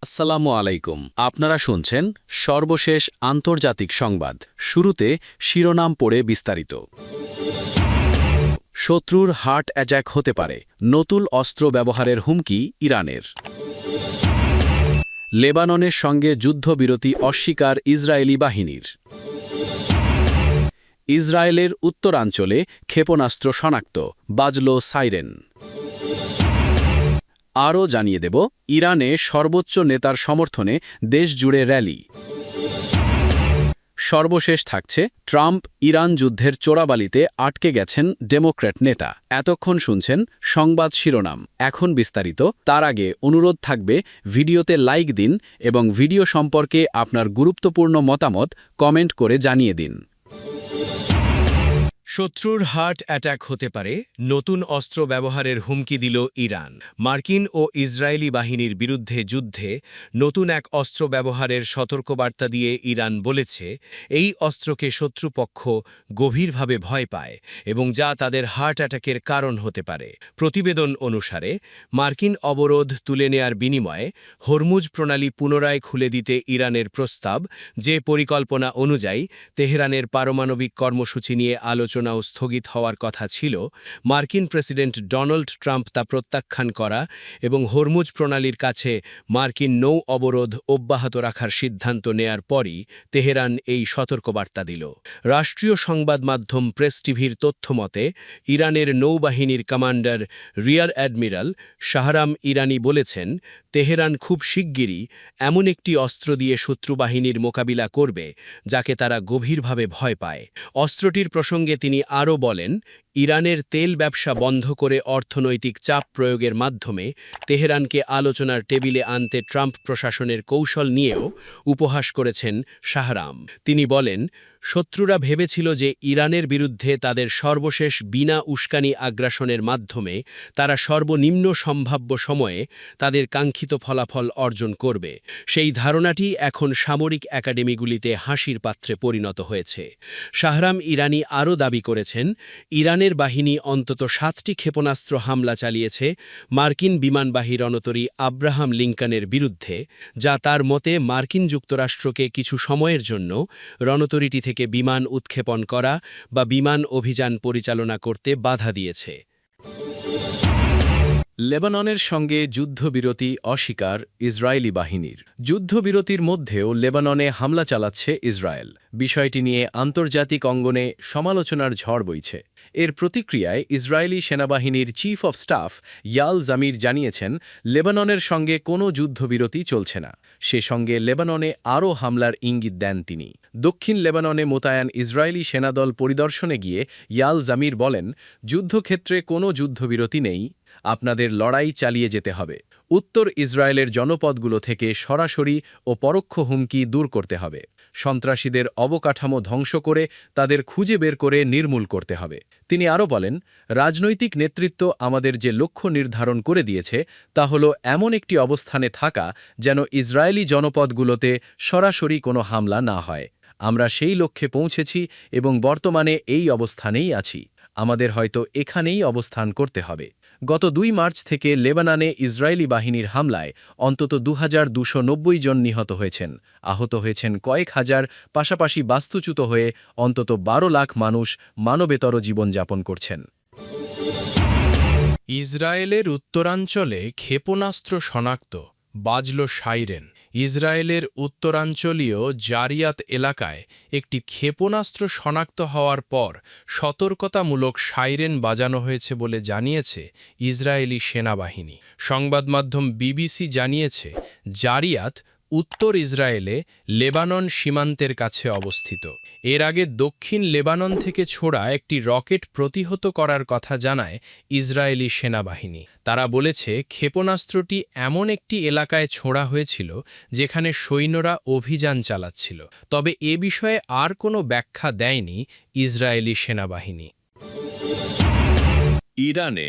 আসসালামু আলাইকুম। আপনারা শুনছেন সর্বশেষ আন্তর্জাতিক সংবাদ। শুরুতে শিরোনাম পড়ে বিস্তারিত। শত্রুর হার্ট অ্যাটাক হতে পারে, নতুন অস্ত্র ব্যবহারের হুমকি ইরানের। লেবাননের সঙ্গে যুদ্ধবিরতি অস্বীকার ইসরায়েলি বাহিনীর। ইসরায়েলের উত্তরাঞ্চলে ক্ষেপণাস্ত্র শনাক্ত, বাজল সাইরেন। আরও জানিয়ে দেব, ইরানে সর্বোচ্চ নেতার সমর্থনে দেশজুড়ে র্যালি। সর্বশেষ থাকছে, ট্রাম্প ইরান যুদ্ধের চোরাবালিতে আটকে গেছেন ডেমোক্র্যাট নেতা। এতক্ষণ শুনছেন সংবাদ শিরোনাম, এখন বিস্তারিত। তার আগে অনুরোধ থাকবে, ভিডিওতে লাইক দিন এবং ভিডিও সম্পর্কে আপনার গুরুত্বপূর্ণ মতামত কমেন্ট করে জানিয়ে দিন। শত্রুর হার্ট অ্যাটাক হতে পারে, নতুন অস্ত্র ব্যবহারের হুমকি দিল ইরান। মার্কিন ও ইসরায়েলি বাহিনীর বিরুদ্ধে যুদ্ধে নতুন এক অস্ত্র ব্যবহারের সতর্কবার্তা দিয়ে ইরান বলেছে, এই অস্ত্রকে শত্রুপক্ষ গভীরভাবে ভয় পায় এবং যা তাদের হার্ট অ্যাটাকের কারণ হতে পারে। প্রতিবেদন অনুসারে, মার্কিন অবরোধ তুলে নেয়ার বিনিময়ে হরমুজ প্রণালী পুনরায় খুলে দিতে ইরানের প্রস্তাব, যে পরিকল্পনা অনুযায়ী তেহরানের পারমাণবিক কর্মসূচি নিয়ে আলোচনাও স্থগিত হওয়ার কথা ছিল, মার্কিন প্রেসিডেন্ট ডোনাল্ড ট্রাম্প তা প্রত্যাখ্যান করা এবং হরমুজ প্রণালীর কাছে মার্কিন নৌ অবরোধ অব্যাহত রাখার সিদ্ধান্ত নেয়ার পরই তেহরান এই সতর্কবার্তা দিল। রাষ্ট্রীয় সংবাদ মাধ্যম প্রেস টিভির তথ্যমতে, ইরানের নৌবাহিনীর কমান্ডার রিয়ার অ্যাডমিরাল শাহরাম ইরানি বলেছেন, তেহরান খুব শিগগিরই এমন একটি অস্ত্র দিয়ে শত্রুবাহিনীর মোকাবিলা করবে যাকে তারা গভীরভাবে ভয় পায়। অস্ত্রটির প্রসঙ্গে তিনি আরও বলেন, ইরানের তেল ব্যবসা বন্ধ করে অর্থনৈতিক চাপ প্রয়োগের মাধ্যমে তেহরানকে আলোচনার টেবিলে আনতে ট্রাম্প প্রশাসনের কৌশল নিয়েও উপহাস করেছেন শাহরাম। তিনি বলেন, শত্রুরা ভেবেছিল যে ইরানের বিরুদ্ধে তাদের সর্বশেষ বিনা উস্কানি আগ্রাসনের মাধ্যমে তারা সর্বনিম্ন সম্ভাব্য সময়ে তাদের কাঙ্ক্ষিত ফলাফল অর্জন করবে। সেই ধারণাটি এখন সামরিক একাডেমিগুলিতে হাসির পাত্রে পরিণত হয়েছে। শাহরাম ইরানি আরও দাবি করেছেন, ইরানের বাহিনী অন্তত 7টি ক্ষেপণাস্ত্র হামলা চালিয়েছে মার্কিন বিমানবাহী রণতরী আব্রাহাম লিঙ্কনের বিরুদ্ধে, যা তার মতে মার্কিন যুক্তরাষ্ট্রকে কিছু সময়ের জন্য রণতরীটি থেকে বিমান উৎক্ষেপণ করা বা বিমান অভিযান পরিচালনা করতে বাধা দিয়েছে। লেবাননের সঙ্গে যুদ্ধবিরতি অস্বীকার ইসরায়েলি বাহিনীর। যুদ্ধবিরতির মধ্যেও লেবাননে হামলা চালাচ্ছে ইসরায়েল। বিষয়টি নিয়ে আন্তর্জাতিক অঙ্গনে সমালোচনার ঝড় বইছে। এর প্রতিক্রিয়ায় ইসরায়েলি সেনাবাহিনীর চিফ অব স্টাফ ইয়াল জামির জানিয়েছেন, লেবাননের সঙ্গে কোনো যুদ্ধবিরতি চলছে না। সে সঙ্গে লেবাননে আরও হামলার ইঙ্গিত দেন তিনি। দক্ষিণ লেবাননে মোতায়েন ইসরায়েলি সেনাদল পরিদর্শনে গিয়ে ইয়াল জামির বলেন, যুদ্ধক্ষেত্রে কোনো যুদ্ধবিরতি নেই, আপনাদের লড়াই চালিয়ে যেতে হবে। উত্তর ইসরায়েলের জনপদগুলো থেকে সরাসরি ও পরোক্ষ হুমকি দূর করতে হবে। সন্ত্রাসীদের অবকাঠামো ধ্বংস করে তাদের খুঁজে বের করে নির্মূল করতে হবে। তিনি আরও বলেন, রাজনৈতিক নেতৃত্ব আমাদের যে লক্ষ্য নির্ধারণ করে দিয়েছে তা হল এমন একটি অবস্থানে থাকা যেন ইসরায়েলি জনপদগুলোতে সরাসরি কোনো হামলা না হয়। আমরা সেই লক্ষ্যে পৌঁছেছি এবং বর্তমানে এই অবস্থানেই আছি। আমাদের হয়তো এখানেই অবস্থান করতে হবে। গত 2 মার্চ থেকে লেবাননে ইসরায়েলি বাহিনীর হামলায় অন্তত 2290 জন নিহত হয়েছেন, আহত হয়েছেন কয়েক হাজার, পাশাপাশি বাস্তুচ্যুত হয়ে অন্তত 12 লাখ মানুষ মানবেতর জীবনযাপন করছেন। ইসরায়েলের উত্তরাঞ্চলে ক্ষেপণাস্ত্র শনাক্ত, বাজল সাইরেন। ইসরায়েলের উত্তরাঞ্চলীয় জারিয়াত এলাকায় একটি ক্ষেপণাস্ত্র শনাক্ত হওয়ার পর সতর্কতামূলক সাইরেন বাজানো হয়েছে বলে জানিয়েছে ইসরায়েলি সেনাবাহিনী। সংবাদমাধ্যম বিবিসি জানিয়েছে, জারিয়াত উত্তর ইসরায়েলে লেবানন সীমান্তের কাছে অবস্থিত। এর আগে দক্ষিণ লেবানন থেকে ছোড়া একটি রকেট প্রতিহত করার কথা জানায় ইসরায়েলি সেনাবাহিনী। তারা বলেছে, ক্ষেপণাস্ত্রটি এমন একটি এলাকায় ছোড়া হয়েছিল যেখানে সৈন্যরা অভিযান চালাচ্ছিল। তবে এ বিষয়ে আর কোনো ব্যাখ্যা দেয়নি ইসরায়েলি সেনাবাহিনী। ইরানে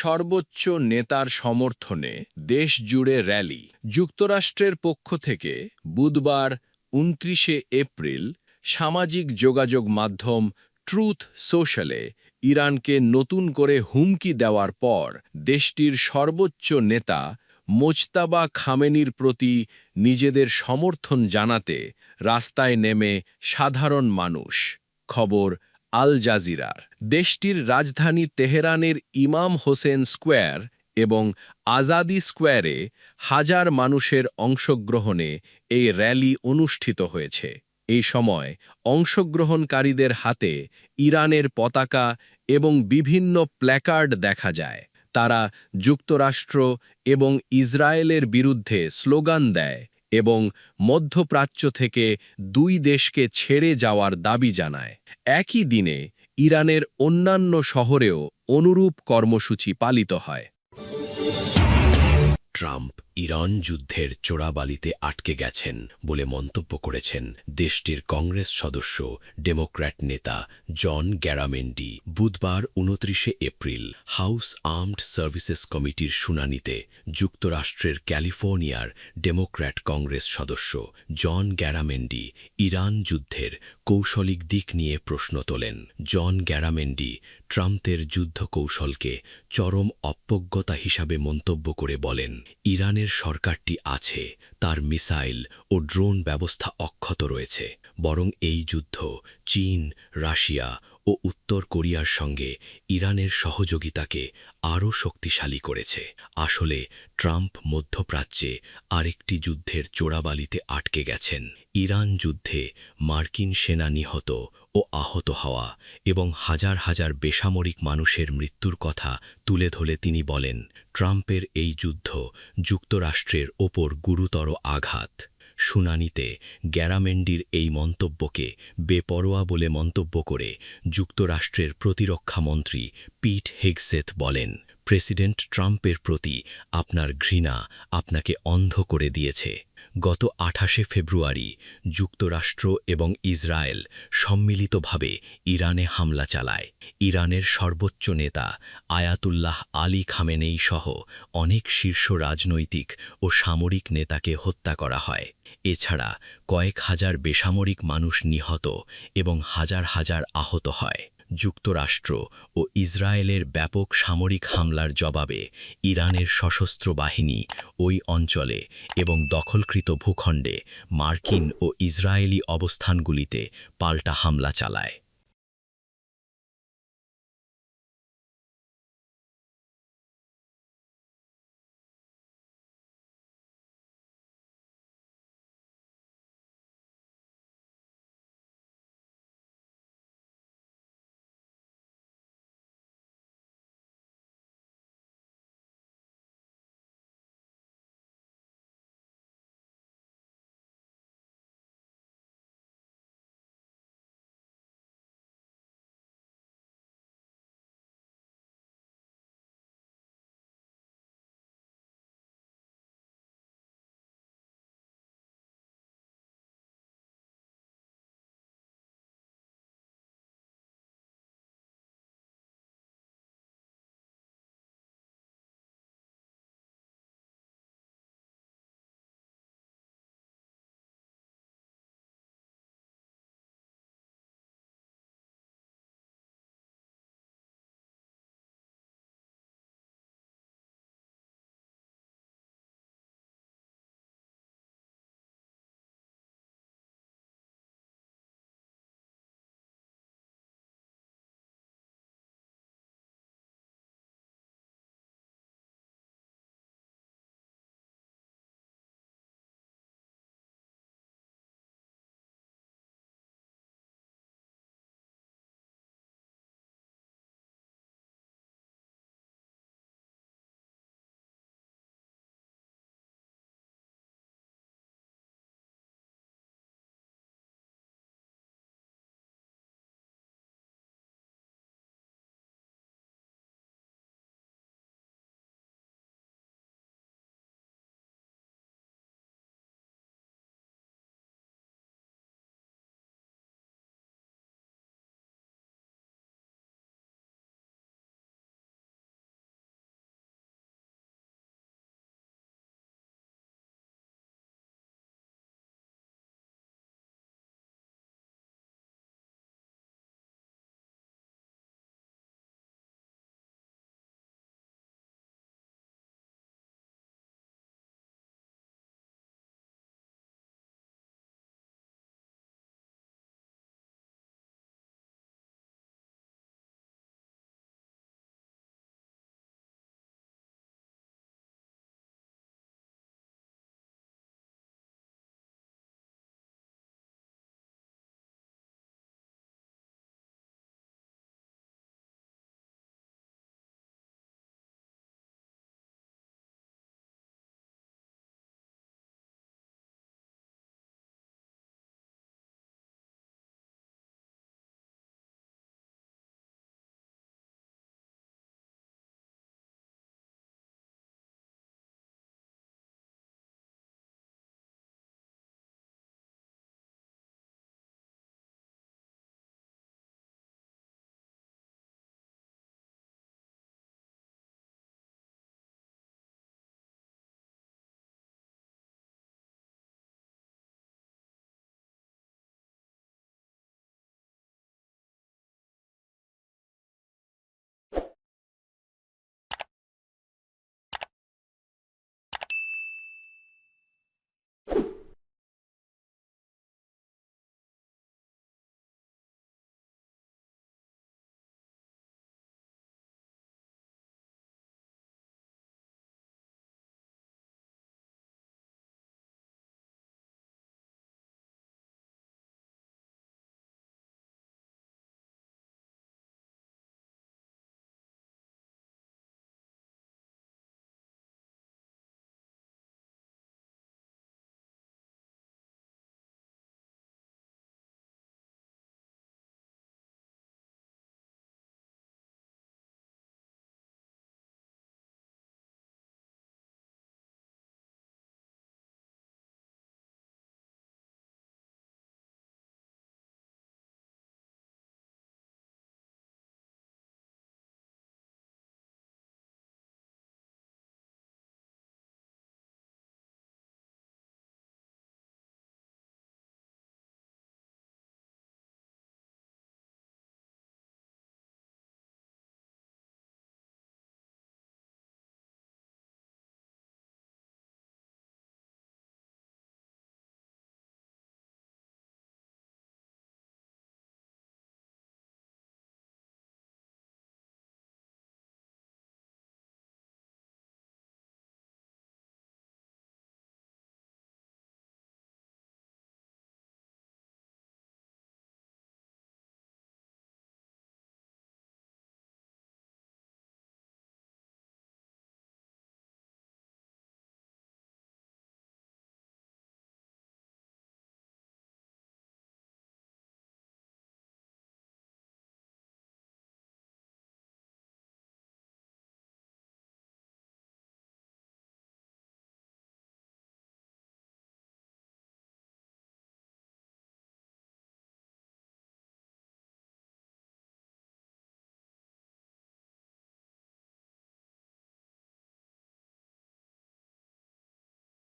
সর্বোচ্চ নেতার সমর্থনে দেশজুড়ে র্যালি। যুক্তরাষ্ট্রের পক্ষ থেকে বুধবার 29 এপ্রিল সামাজিক যোগাযোগ মাধ্যম ট্রুথ সোশ্যালে ইরানকে নতুন করে হুমকি দেওয়ার পর দেশটির সর্বোচ্চ নেতা মোজতাবা খামেনির প্রতি নিজেদের সমর্থন জানাতে রাস্তায় নেমে সাধারণ মানুষ। খবর আল জাজিরার। দেশটির রাজধানী তেহরানের ইমাম হোসেন স্কোয়ার এবং আজাদি স্কোয়ারে হাজার মানুষের অংশগ্রহণে এই র্যালি অনুষ্ঠিত হয়েছে। এই সময় অংশগ্রহণকারীদের হাতে ইরানের পতাকা এবং বিভিন্ন প্ল্যাকার্ড দেখা যায়। তারা যুক্তরাষ্ট্র এবং ইসরায়েলের বিরুদ্ধে স্লোগান দেয় এবং মধ্যপ্রাচ্য থেকে দুই দেশকে ছেড়ে যাওয়ার দাবি জানায়। একই দিনে ইরানের অন্যান্য শহরেও অনুরূপ কর্মসূচি পালিত হয়। ট্রাম্প ইরান যুদ্ধের চোরাবালিতে আটকে গেছেন বলে মন্তব্য করেছেন দেশটির কংগ্রেস সদস্য ডেমোক্র্যাট নেতা জন গ্যারামেন্ডি। বুধবার ২৯ এপ্রিল হাউস আর্মড সার্ভিসেস কমিটির শুনানিতে যুক্তরাষ্ট্রের ক্যালিফোর্নিয়ার ডেমোক্র্যাট কংগ্রেস সদস্য জন গ্যারামেন্ডি ইরান যুদ্ধের কৌশলিক দিক নিয়ে প্রশ্ন তোলেন। জন গ্যারামেন্ডি ট্রাম্পের যুদ্ধ কৌশলকে চরম অপজ্ঞতা হিসাবে মন্তব্য করে বলেন, ইরানের সরকারটি আছে, তার মিসাইল ও ড্রোন ব্যবস্থা অক্ষত রয়েছে, বরং এই যুদ্ধ চীন, রাশিয়া ও উত্তর কোরিয়ার সঙ্গে ইরানের সহযোগিতাকে আরও শক্তিশালী করেছে। আসলে ট্রাম্প মধ্যপ্রাচ্যে আরেকটি যুদ্ধের চোরাবালিতে আটকে গেছেন। ইরান যুদ্ধে মার্কিন সেনা নিহত ও আহত হওয়া এবং হাজার হাজার বেসামরিক মানুষের মৃত্যুর কথা তুলে ধরে তিনি বলেন, ট্রাম্পের এই যুদ্ধ যুক্তরাষ্ট্রের ওপর গুরুতর আঘাত। শুনানিতে গ্যারামেন্ডির এই মন্তব্যকে বেপরোয়া বলে মন্তব্য করে যুক্তরাষ্ট্রের প্রতিরক্ষামন্ত্রী পিট হেগসেথ বলেন, প্রেসিডেন্ট ট্রাম্পের প্রতি আপনার ঘৃণা আপনাকে অন্ধ করে দিয়েছে। গত ২৮ ফেব্রুয়ারি যুক্তরাষ্ট্র এবং ইসরায়েল সম্মিলিতভাবে ইরানে হামলা চালায়। ইরানের সর্বোচ্চ নেতা আয়াতুল্লাহ আলী খামেনেই সহ অনেক শীর্ষ রাজনৈতিক ও সামরিক নেতাকে হত্যা করা হয়। এছাড়া কয়েক হাজার বেসামরিক মানুষ নিহত এবং হাজার হাজার আহত হয়। যুক্তরাষ্ট্র ও ইসরায়েলের ব্যাপক সামরিক হামলার জবাবে ইরানের সশস্ত্র বাহিনী ওই অঞ্চলে এবং দখলকৃত ভূখণ্ডে মার্কিন ও ইসরায়েলি অবস্থানগুলিতে পাল্টা হামলা চালায়।